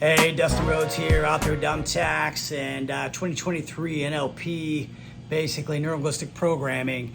Hey, Dustin Rhodes here, author of Dumb Tax and 2023 NLP, basically neuro-linguistic programming,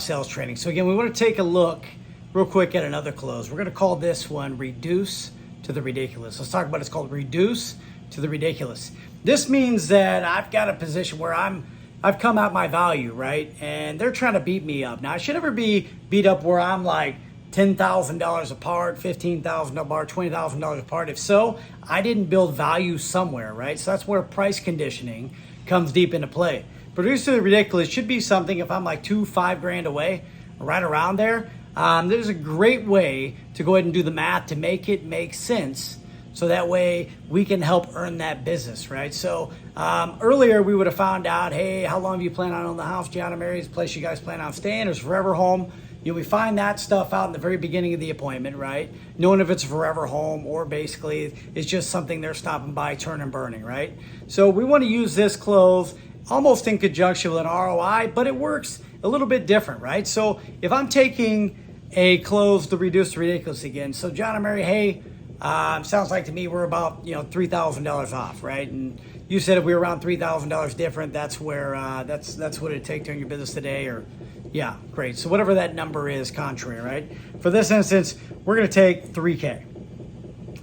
sales training. So again, we want to take a look real quick at another close. We're going to call this one Reduce to the Ridiculous. Let's talk about it's called Reduce to the Ridiculous. This means that I've got a position where I've come out my value, right? And they're trying to beat me up. Now, I should never be beat up where I'm like $10,000 apart, $15,000 apart, $20,000 apart. If so, I didn't build value somewhere, right? So that's where price conditioning comes deep into play. Reduce to the ridiculous should be something if I'm like $5 grand away, right around there. There's a great way to go ahead and do the math to make it make sense. So that way we can help earn that business, right? So earlier we would have found out, hey, how long do you plan on owning the house? John and Mary's place you guys plan on staying is forever home. You know, we find that stuff out in the very beginning of the appointment, right? Knowing if it's a forever home or basically it's just something they're stopping by, turn and burning, right? So we want to use this close almost in conjunction with an ROI, but it works a little bit different, right? So if I'm taking a close to reduce the ridiculous again, so John and Mary, hey, sounds like to me we're about $3,000 off, right? And you said if we were around $3,000 different, that's where that's what it'd take to earn your business today, or yeah, great. So whatever that number is, contrary, right? For this instance, we're going to take 3K,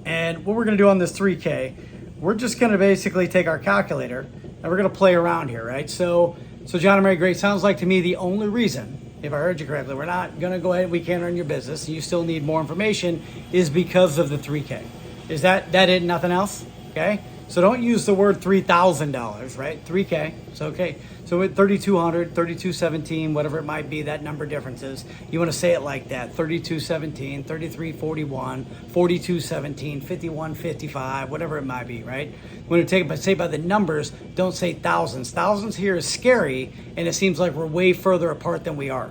and what we're going to do on this 3K, we're just going to basically take our calculator and we're going to play around here, right? So John and Mary, great. Sounds like to me the only reason, if I heard you correctly, we're not going to go ahead, we can't earn your business, and you still need more information, is because of the 3K. Is that it, nothing else? Okay? So don't use the word $3,000, right? 3K, so okay. So with 3,200, 3,217, whatever it might be, that number differences, you want to say it like that: 3,217, 3,341, 4,217, 5,155, whatever it might be, right? When you say by the numbers, don't say thousands. Thousands here is scary, and it seems like we're way further apart than we are.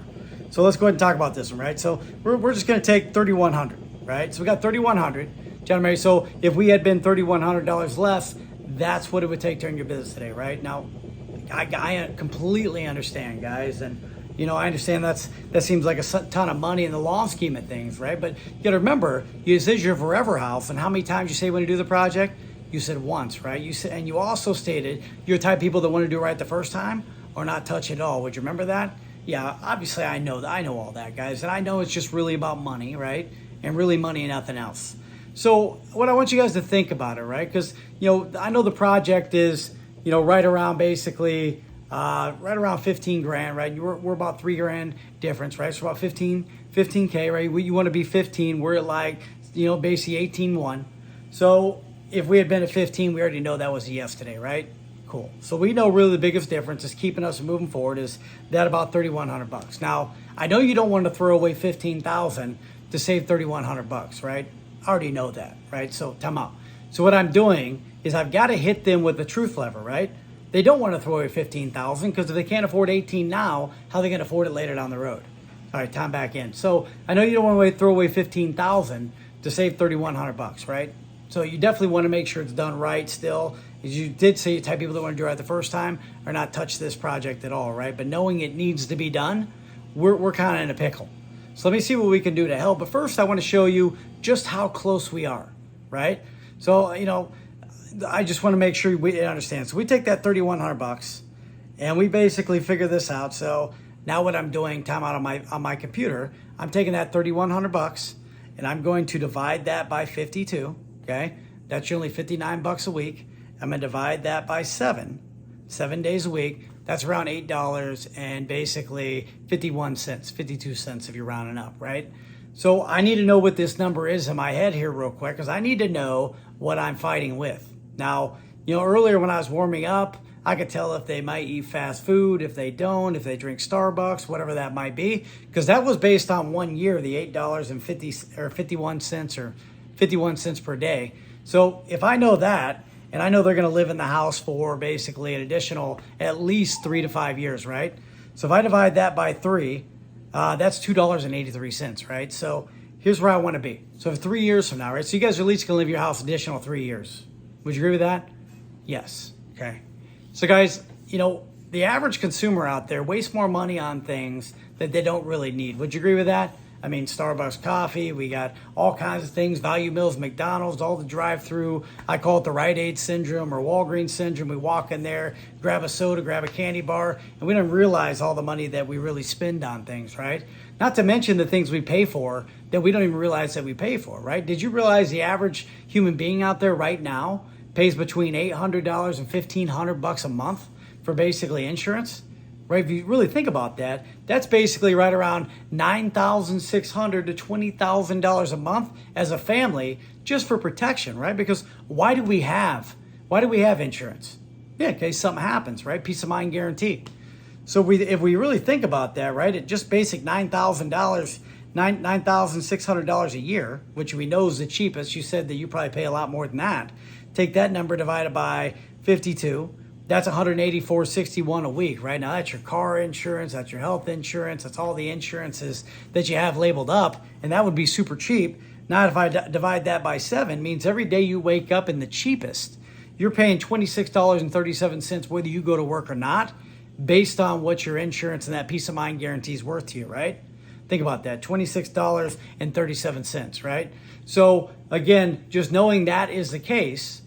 So let's go ahead and talk about this one, right? So we're just going to take 3,100, right? So we got 3,100, John and Mary. So if we had been $3,100 less, that's what it would take to earn your business today, right? Now, I completely understand, guys, and I understand that seems like a ton of money in the long scheme of things, right? But you got to remember, this is your forever house, and how many times you say when you do the project? You said once, right? You said, and you also stated you're the type of people that want to do it right the first time or not touch it at all. Would you remember that? Yeah, obviously I know all that, guys, and I know it's just really about money, right? And really money and nothing else. So what I want you guys to think about it, right? Because I know the project is right around basically right around 15 grand, right? We're about 3 grand difference, right? So about 15K, right? You want to be 15. We're at like basically 18.1. So if we had been at 15, we already know that was a yes today, right? Cool. So we know really the biggest difference is keeping us moving forward is that about $3,100. Now, I know you don't want to throw away 15,000 to save $3,100, right? I already know that, right? So time out. So what I'm doing is I've got to hit them with the truth lever, right? They don't want to throw away 15,000 because if they can't afford 18 now, how are they going to afford it later down the road? All right, time back in. So I know you don't want to throw away 15,000 to save $3,100, right? So you definitely want to make sure it's done right still. As you did say, the type of people that want to do it right the first time are not touch this project at all, right? But knowing it needs to be done, we're kind of in a pickle. So let me see what we can do to help. But first, I want to show you just how close we are, right? So, I just want to make sure we understand. So we take that $3,100 and we basically figure this out. So now what I'm doing, time out on my computer, I'm taking that $3,100 and I'm going to divide that by 52. Okay, that's only $59 a week. I'm gonna divide that by 7 days a week. That's around $8 and basically 51 cents, 52 cents if you're rounding up, right? So I need to know what this number is in my head here real quick because I need to know what I'm fighting with. Now, earlier when I was warming up, I could tell if they might eat fast food, if they don't, if they drink Starbucks, whatever that might be, because that was based on 1 year, the $8.50 or 51 cents or 51 cents per day. So if I know that, and I know they're going to live in the house for basically an additional at least 3 to 5 years, right? So if I divide that by 3, that's $2.83, right? So here's where I want to be. So 3 years from now, right? So you guys are at least going to live in your house additional 3 years. Would you agree with that? Yes. Okay. So guys, the average consumer out there wastes more money on things that they don't really need. Would you agree with that? I mean, Starbucks coffee, we got all kinds of things, Value Mills, McDonald's, all the drive-through. I call it the Rite Aid syndrome or Walgreens syndrome. We walk in there, grab a soda, grab a candy bar, and we don't realize all the money that we really spend on things, right? Not to mention the things we pay for that we don't even realize that we pay for, right? Did you realize the average human being out there right now pays between $800 and $1,500 a month for basically insurance? Right? If you really think about that, that's basically right around $9,600 to $20,000 a month as a family just for protection, right? Because why do we have insurance? Yeah, in case something happens, right? Peace of mind guarantee. So if we really think about that, right, at just basic $9,600 a year, which we know is the cheapest. You said that you probably pay a lot more than that. Take that number divided by 52. That's $184.61 a week, right? Now that's your car insurance, that's your health insurance, that's all the insurances that you have labeled up, and that would be super cheap. Now if I divide that by 7, means every day you wake up in the cheapest, you're paying $26.37 whether you go to work or not, based on what your insurance and that peace of mind guarantee is worth to you, right? Think about that, $26.37, right? So again, just knowing that is the case,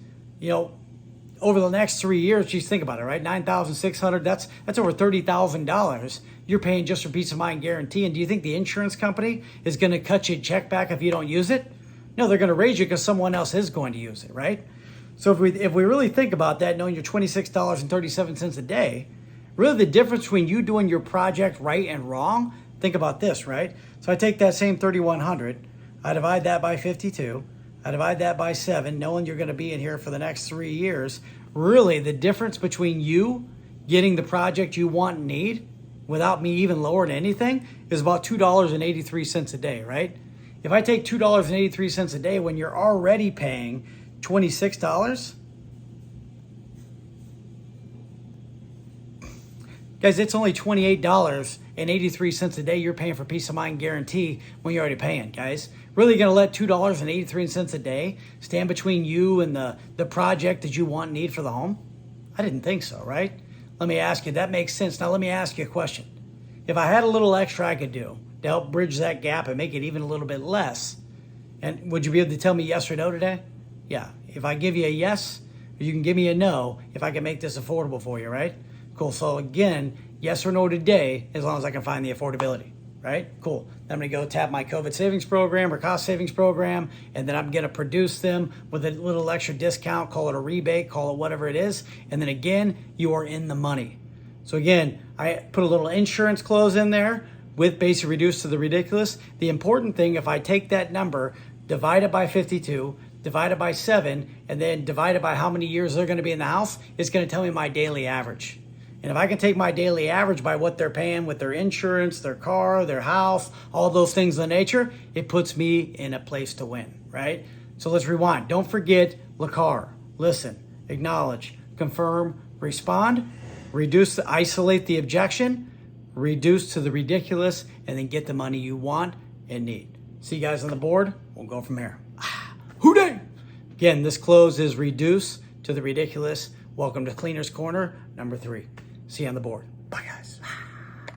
over the next 3 years, just think about it, right? $9,600, that's over $30,000 you're paying just for peace of mind guarantee. And do you think the insurance company is going to cut you a check back if you don't use it? No, they're going to raise you because someone else is going to use it, right? So if we really think about that, knowing you're $26.37 a day, really the difference between you doing your project right and wrong, think about this, right? So I take that same 3,100, I divide that by 52, I divide that by 7, knowing you're going to be in here for the next 3 years. Really, the difference between you getting the project you want and need without me even lowering anything is about $2.83 a day, right? If I take $2.83 a day when you're already paying $26, guys, it's only $28.83 a day you're paying for peace of mind guarantee when you're already paying, guys. Really going to let $2.83 a day stand between you and the project that you want and need for the home? I didn't think so, right? Let me ask you, that makes sense. Now let me ask you a question. If I had a little extra I could do to help bridge that gap and make it even a little bit less, and would you be able to tell me yes or no today? Yeah. If I give you a yes, you can give me a no if I can make this affordable for you, right? Cool. So again, yes or no today, as long as I can find the affordability, right? Cool. I'm going to go tap my COVID savings program or cost savings program, and then I'm going to produce them with a little extra discount, call it a rebate, call it whatever it is. And then again, you are in the money. So again, I put a little insurance clause in there with basic reduced to the ridiculous. The important thing, if I take that number, divide it by 52, divide it by 7, and then divide it by how many years they're going to be in the house, it's going to tell me my daily average. And if I can take my daily average by what they're paying with their insurance, their car, their house, all those things of nature, it puts me in a place to win, right? So let's rewind. Don't forget LACAR. Listen, acknowledge, confirm, respond, isolate the objection, reduce to the ridiculous, and then get the money you want and need. See you guys on the board. We'll go from here. Hooday! Again, this close is reduce to the ridiculous. Welcome to Cleaner's Corner, number 3. See you on the board.